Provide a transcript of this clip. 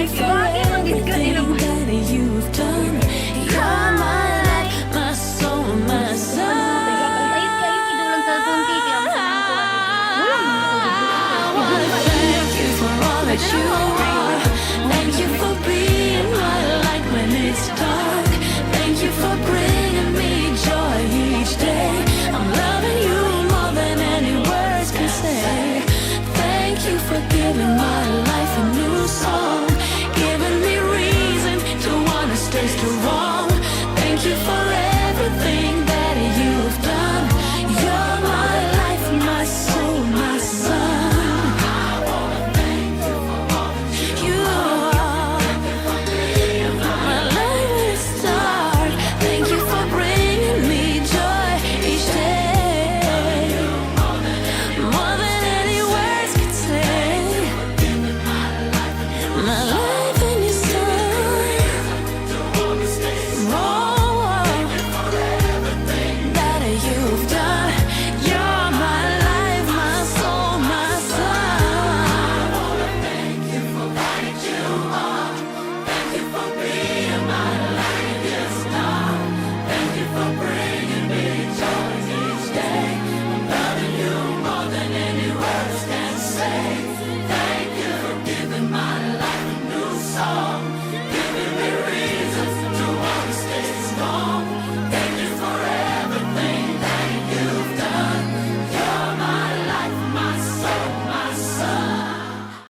for everything that you've done. You're my light, my soul, my sun. I wanna thank you for all that you are. Thank you for being my light when it's dark. Thank you for bringing me joy each day. I'm loving you more than any words can say. Thank you for giving my life a new song, giving me reason to wanna stay strong.